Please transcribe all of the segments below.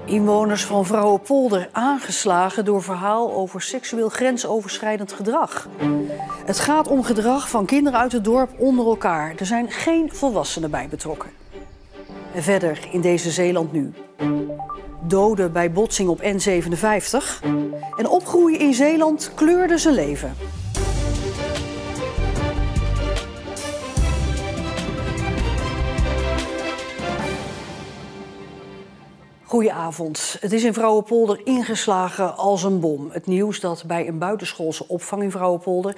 Inwoners van Vrouwenpolder aangeslagen door verhaal over seksueel grensoverschrijdend gedrag. Het gaat om gedrag van kinderen uit het dorp onder elkaar. Er zijn geen volwassenen bij betrokken. En verder in deze Zeeland nu. Doden bij botsing op N57. En opgroeien in Zeeland kleurde zijn leven. Goedenavond. Het is in Vrouwenpolder ingeslagen als een bom. Het nieuws dat bij een buitenschoolse opvang in Vrouwenpolder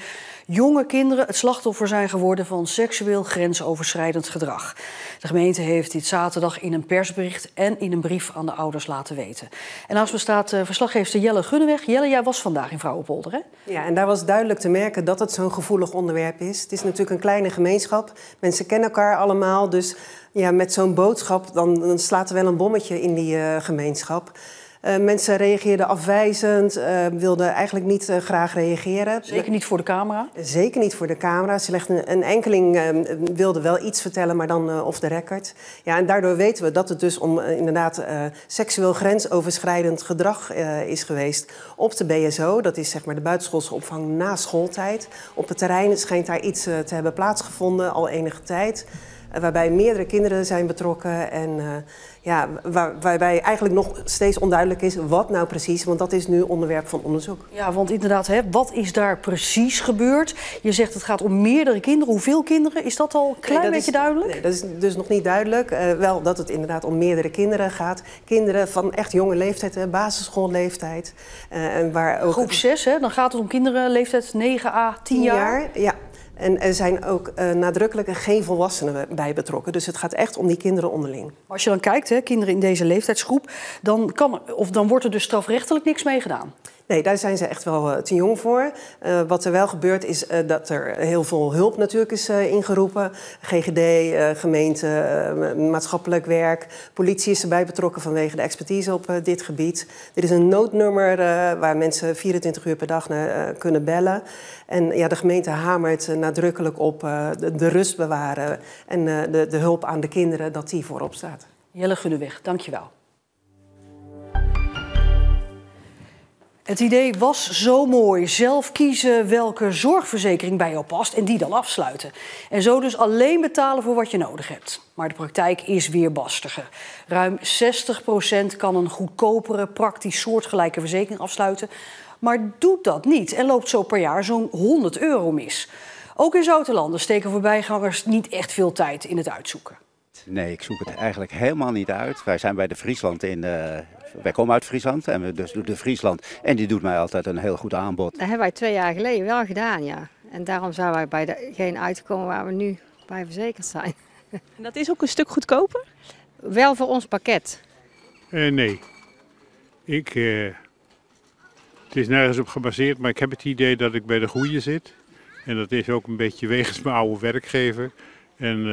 jonge kinderen het slachtoffer zijn geworden van seksueel grensoverschrijdend gedrag. De gemeente heeft dit zaterdag in een persbericht en in een brief aan de ouders laten weten. En naast me staat verslaggever Jelle Gunneweg. Jelle, jij was vandaag in Vrouwenpolder, hè? Ja, en daar was duidelijk te merken dat het zo'n gevoelig onderwerp is. Het is natuurlijk een kleine gemeenschap. Mensen kennen elkaar allemaal, dus ja, met zo'n boodschap dan slaat er wel een bommetje in die gemeenschap. Mensen reageerden afwijzend, wilden eigenlijk niet graag reageren. Zeker niet voor de camera? Zeker niet voor de camera. Slechts een enkeling wilde wel iets vertellen, maar dan off the record. Ja, en daardoor weten we dat het dus om inderdaad seksueel grensoverschrijdend gedrag is geweest op de BSO. Dat is zeg maar de buitenschoolse opvang na schooltijd. Op het terrein schijnt daar iets te hebben plaatsgevonden al enige tijd. Waarbij meerdere kinderen zijn betrokken en waarbij eigenlijk nog steeds onduidelijk is wat nou precies, want dat is nu onderwerp van onderzoek. Ja, want inderdaad, wat is daar precies gebeurd? Je zegt het gaat om meerdere kinderen. Hoeveel kinderen? Is dat al een klein beetje duidelijk? Nee, dat is dus nog niet duidelijk. Wel dat het inderdaad om meerdere kinderen gaat. Kinderen van echt jonge leeftijd, basisschoolleeftijd. Waar ook groep 6, hè? Dan gaat het om kinderen leeftijd 9 à 10 jaar? Ja. En er zijn ook nadrukkelijk geen volwassenen bij betrokken. Dus het gaat echt om die kinderen onderling. Als je dan kijkt, kinderen in deze leeftijdsgroep, dan wordt er dus strafrechtelijk niks mee gedaan. Nee, daar zijn ze echt wel te jong voor. Wat er wel gebeurt is dat er heel veel hulp natuurlijk is ingeroepen. GGD, gemeente, maatschappelijk werk. Politie is erbij betrokken vanwege de expertise op dit gebied. Er is een noodnummer waar mensen 24 uur per dag naar kunnen bellen. En ja, de gemeente hamert nadrukkelijk op de rust bewaren en de hulp aan de kinderen, dat die voorop staat. Jelle Gunneweg, dank je wel. Het idee was zo mooi. Zelf kiezen welke zorgverzekering bij jou past en die dan afsluiten. En zo dus alleen betalen voor wat je nodig hebt. Maar de praktijk is weerbarstige. Ruim 60% kan een goedkopere, praktisch soortgelijke verzekering afsluiten. Maar doet dat niet en loopt zo per jaar zo'n €100 mis. Ook in Zoutelanden steken voorbijgangers niet echt veel tijd in het uitzoeken. Nee, ik zoek het eigenlijk helemaal niet uit. Wij zijn bij de Friesland wij komen uit Friesland en we dus doen de Friesland. En die doet mij altijd een heel goed aanbod. Dat hebben wij 2 jaar geleden wel gedaan, ja. En daarom zijn wij bij degene uitgekomen waar we nu bij verzekerd zijn. En dat is ook een stuk goedkoper? Wel voor ons pakket. Nee. Het is nergens op gebaseerd, maar ik heb het idee dat ik bij de goeie zit. En dat is ook een beetje wegens mijn oude werkgever. En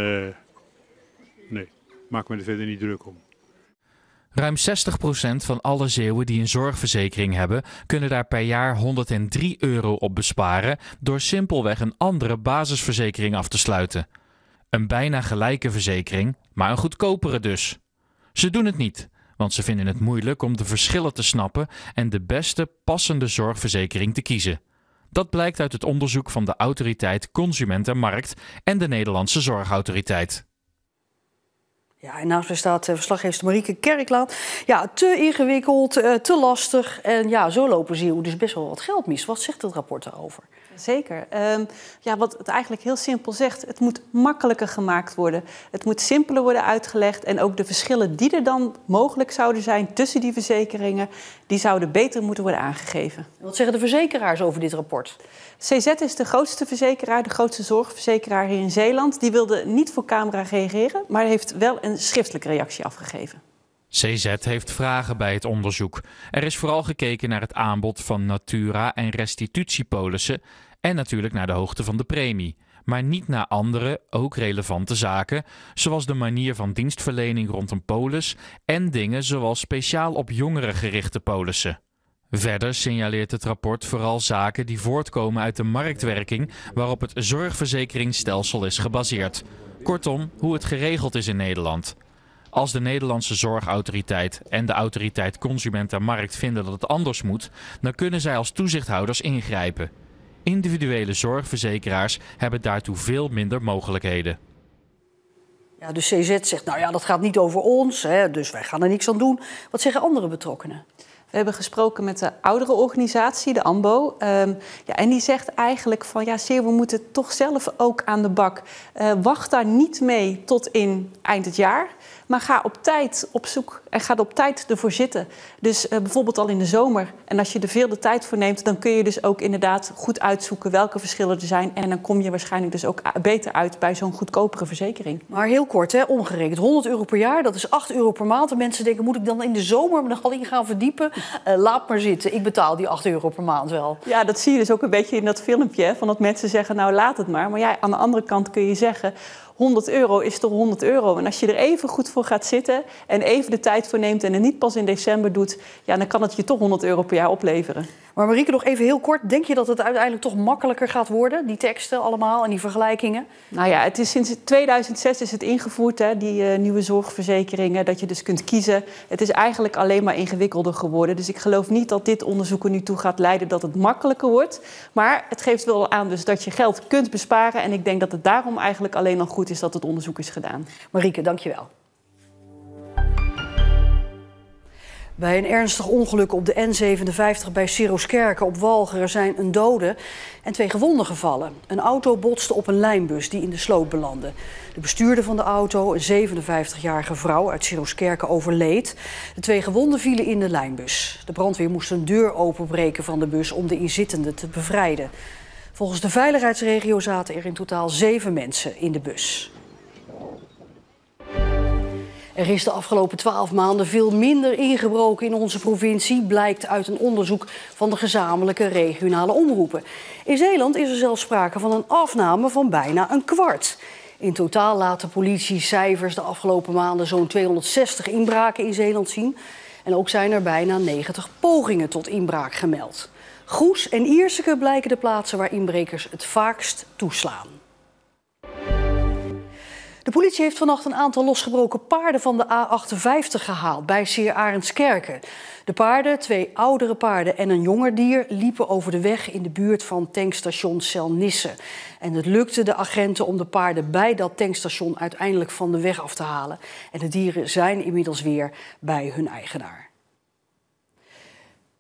nee, maak me er verder niet druk om. Ruim 60% van alle Zeeuwen die een zorgverzekering hebben, kunnen daar per jaar €103 op besparen door simpelweg een andere basisverzekering af te sluiten. Een bijna gelijke verzekering, maar een goedkopere dus. Ze doen het niet, want ze vinden het moeilijk om de verschillen te snappen en de beste passende zorgverzekering te kiezen. Dat blijkt uit het onderzoek van de Autoriteit Consument en Markt en de Nederlandse Zorgautoriteit. Ja, en naast mij staat verslaggever Marieke Kerklaan. Ja, te ingewikkeld, te lastig. En ja, zo lopen Zeeuwen dus best wel wat geld mis. Wat zegt het rapport daarover? Zeker. Wat het eigenlijk heel simpel zegt, het moet makkelijker gemaakt worden. Het moet simpeler worden uitgelegd. En ook de verschillen die er dan mogelijk zouden zijn tussen die verzekeringen, die zouden beter moeten worden aangegeven. Wat zeggen de verzekeraars over dit rapport? CZ is de grootste verzekeraar, de grootste zorgverzekeraar hier in Zeeland. Die wilde niet voor camera reageren, maar heeft wel een schriftelijke reactie afgegeven. CZ heeft vragen bij het onderzoek. Er is vooral gekeken naar het aanbod van natura- en restitutiepolissen en natuurlijk naar de hoogte van de premie. Maar niet naar andere, ook relevante zaken, zoals de manier van dienstverlening rond een polis en dingen zoals speciaal op jongeren gerichte polissen. Verder signaleert het rapport vooral zaken die voortkomen uit de marktwerking waarop het zorgverzekeringsstelsel is gebaseerd. Kortom, hoe het geregeld is in Nederland. Als de Nederlandse Zorgautoriteit en de Autoriteit Consument en Markt vinden dat het anders moet, dan kunnen zij als toezichthouders ingrijpen. Individuele zorgverzekeraars hebben daartoe veel minder mogelijkheden. Ja, de CZ zegt, nou ja, dat gaat niet over ons, hè, dus wij gaan er niks aan doen. Wat zeggen andere betrokkenen? We hebben gesproken met de ouderenorganisatie, de AMBO. En die zegt eigenlijk van, ja, we moeten toch zelf ook aan de bak. Wacht daar niet mee tot in eind het jaar. Maar ga op tijd op zoek en ga er op tijd ervoor zitten. Dus bijvoorbeeld al in de zomer. En als je er veel de tijd voor neemt, dan kun je dus ook inderdaad goed uitzoeken welke verschillen er zijn. En dan kom je waarschijnlijk dus ook beter uit bij zo'n goedkopere verzekering. Maar heel kort, hè, omgerekend. €100 per jaar, dat is €8 per maand. En mensen denken, moet ik dan in de zomer me nog al in gaan verdiepen? Laat maar zitten, ik betaal die €8 per maand wel. Ja, dat zie je dus ook een beetje in dat filmpje. Hè, van dat mensen zeggen, nou laat het maar. Maar ja, aan de andere kant kun je zeggen, €100 is toch €100. En als je er even goed voor gaat zitten en even de tijd voor neemt en het niet pas in december doet, ja, dan kan het je toch €100 per jaar opleveren. Maar Marieke, nog even heel kort. Denk je dat het uiteindelijk toch makkelijker gaat worden, die teksten allemaal en die vergelijkingen? Nou ja, het is sinds 2006 is het ingevoerd, hè, die nieuwe zorgverzekeringen, dat je dus kunt kiezen. Het is eigenlijk alleen maar ingewikkelder geworden. Dus ik geloof niet dat dit onderzoek er nu toe gaat leiden dat het makkelijker wordt. Maar het geeft wel aan dus dat je geld kunt besparen. En ik denk dat het daarom eigenlijk alleen al goed is dat het onderzoek is gedaan. Marieke, dankjewel. Bij een ernstig ongeluk op de N57 bij Sirooskerke op Walcheren zijn een dode en 2 gewonden gevallen. Een auto botste op een lijnbus die in de sloot belandde. De bestuurder van de auto, een 57-jarige vrouw uit Sirooskerke, overleed. De 2 gewonden vielen in de lijnbus. De brandweer moest een deur openbreken van de bus om de inzittenden te bevrijden. Volgens de veiligheidsregio zaten er in totaal 7 mensen in de bus. Er is de afgelopen 12 maanden veel minder ingebroken in onze provincie, blijkt uit een onderzoek van de gezamenlijke regionale omroepen. In Zeeland is er zelfs sprake van een afname van bijna een kwart. In totaal laten politiecijfers de afgelopen maanden zo'n 260 inbraken in Zeeland zien. En ook zijn er bijna 90 pogingen tot inbraak gemeld. Goes en Ierseke blijken de plaatsen waar inbrekers het vaakst toeslaan. De politie heeft vannacht een aantal losgebroken paarden van de A58 gehaald bij Sier Arendskerke. De paarden, 2 oudere paarden en een jonger dier, liepen over de weg in de buurt van tankstation Selnisse. En het lukte de agenten om de paarden bij dat tankstation uiteindelijk van de weg af te halen. En de dieren zijn inmiddels weer bij hun eigenaar.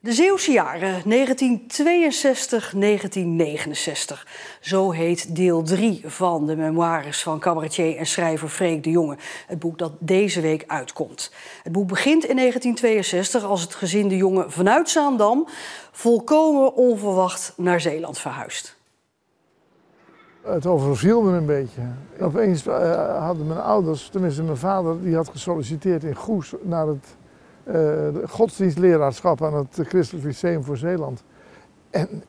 De Zeeuwse jaren 1962-1969. Zo heet deel 3 van de memoires van cabaretier en schrijver Freek de Jonge. Het boek dat deze week uitkomt. Het boek begint in 1962 als het gezin de Jonge vanuit Zaandam volkomen onverwacht naar Zeeland verhuist. Het overviel me een beetje. Opeens hadden mijn ouders, tenminste mijn vader, die had gesolliciteerd in Goes naar het godsdienstleraarschap aan het Christelijk Lyceum voor Zeeland. En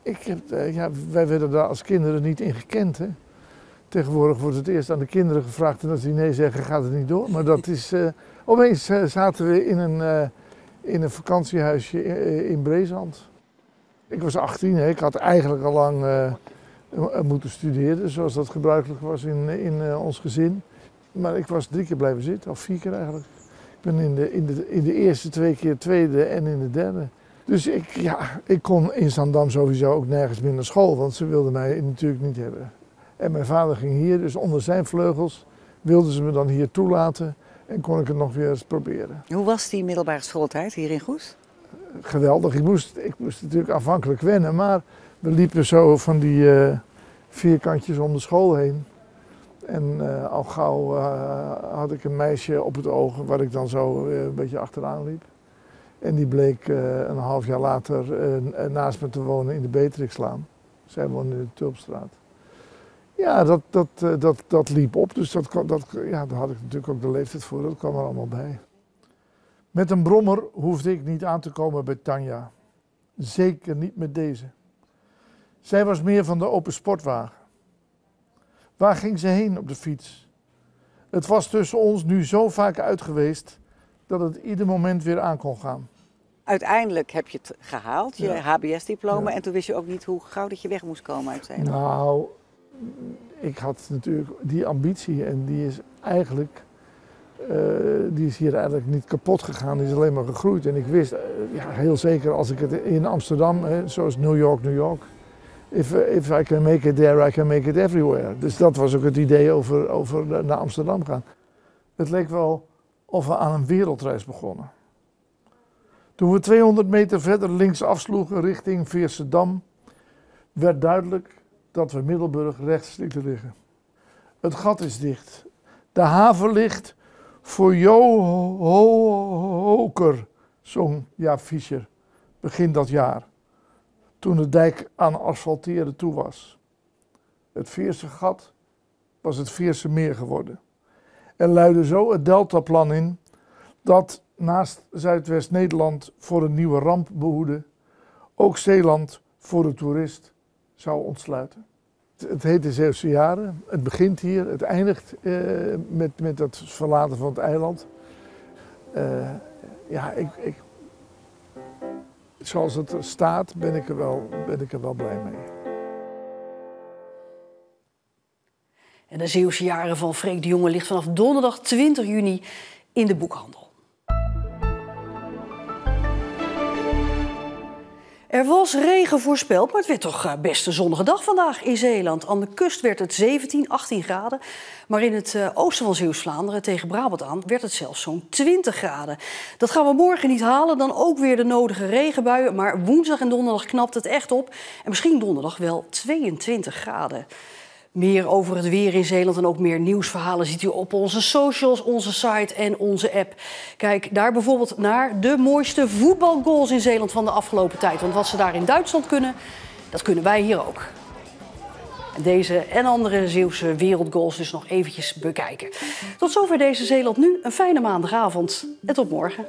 wij werden daar als kinderen niet in gekend. Hè. Tegenwoordig wordt het eerst aan de kinderen gevraagd en als die nee zeggen gaat het niet door. Maar dat is, opeens zaten we in een vakantiehuisje in Breezand. Ik was 18, hè. Ik had eigenlijk al lang moeten studeren, zoals dat gebruikelijk was in ons gezin. Maar ik was 3 keer blijven zitten, of 4 keer eigenlijk. Ik ben in de eerste 2 keer tweede en in de derde. Dus ik kon in Zaandam sowieso ook nergens meer naar school, want ze wilden mij natuurlijk niet hebben. En mijn vader ging hier, dus onder zijn vleugels wilden ze me dan hier toelaten en kon ik het nog weer eens proberen. Hoe was die middelbare schooltijd hier in Goes? Geweldig. Ik moest natuurlijk aanvankelijk wennen, maar we liepen zo van die vierkantjes om de school heen. En al gauw had ik een meisje op het oog waar ik dan zo een beetje achteraan liep. En die bleek een half jaar later naast me te wonen in de Beatrixlaan. Zij woonde in de Tulpstraat. Ja, dat liep op, dus daar had ik natuurlijk ook de leeftijd voor, dat kwam er allemaal bij. Met een brommer hoefde ik niet aan te komen bij Tanja. Zeker niet met deze. Zij was meer van de open sportwagen. Waar ging ze heen op de fiets? Het was tussen ons nu zo vaak uit geweest dat het ieder moment weer aan kon gaan. Uiteindelijk heb je het gehaald, je HBS-diploma, en toen wist je ook niet hoe gauw dat je weg moest komen uit Zeeland. Nou, ik had natuurlijk die ambitie en die is eigenlijk die is hier eigenlijk niet kapot gegaan, die is alleen maar gegroeid. En ik wist heel zeker als ik het in Amsterdam, zoals New York, New York. If I can make it there, I can make it everywhere. Dus dat was ook het idee over naar Amsterdam gaan. Het leek wel of we aan een wereldreis begonnen. Toen we 200 meter verder links afsloegen richting Veersedam, werd duidelijk dat we Middelburg rechts lieten liggen. Het gat is dicht. De haven ligt voor Joker, zong Jaap Fischer begin dat jaar, toen de dijk aan asfalteren toe was. Het Veerse gat was het Veerse meer geworden en luidde zo het deltaplan in dat naast Zuidwest-Nederland voor een nieuwe ramp behoedde, ook Zeeland voor de toerist zou ontsluiten. Het heet de Zeeuwse jaren, het begint hier, het eindigt met het verlaten van het eiland. Zoals het er staat, ben ik er wel blij mee. En de Zeeuwse jaren van Freek de Jonge ligt vanaf donderdag 20 juni in de boekhandel. Er was regen voorspeld, maar het werd toch best een zonnige dag vandaag in Zeeland. Aan de kust werd het 17, 18 graden. Maar in het oosten van Zeeuws-Vlaanderen, tegen Brabant aan, werd het zelfs zo'n 20 graden. Dat gaan we morgen niet halen, dan ook weer de nodige regenbuien. Maar woensdag en donderdag knapt het echt op. En misschien donderdag wel 22 graden. Meer over het weer in Zeeland en ook meer nieuwsverhalen ziet u op onze socials, onze site en onze app. Kijk daar bijvoorbeeld naar de mooiste voetbalgoals in Zeeland van de afgelopen tijd. Want wat ze daar in Duitsland kunnen, dat kunnen wij hier ook. En deze en andere Zeeuwse wereldgoals dus nog eventjes bekijken. Tot zover deze Zeeland Nu. Een fijne maandagavond en tot morgen.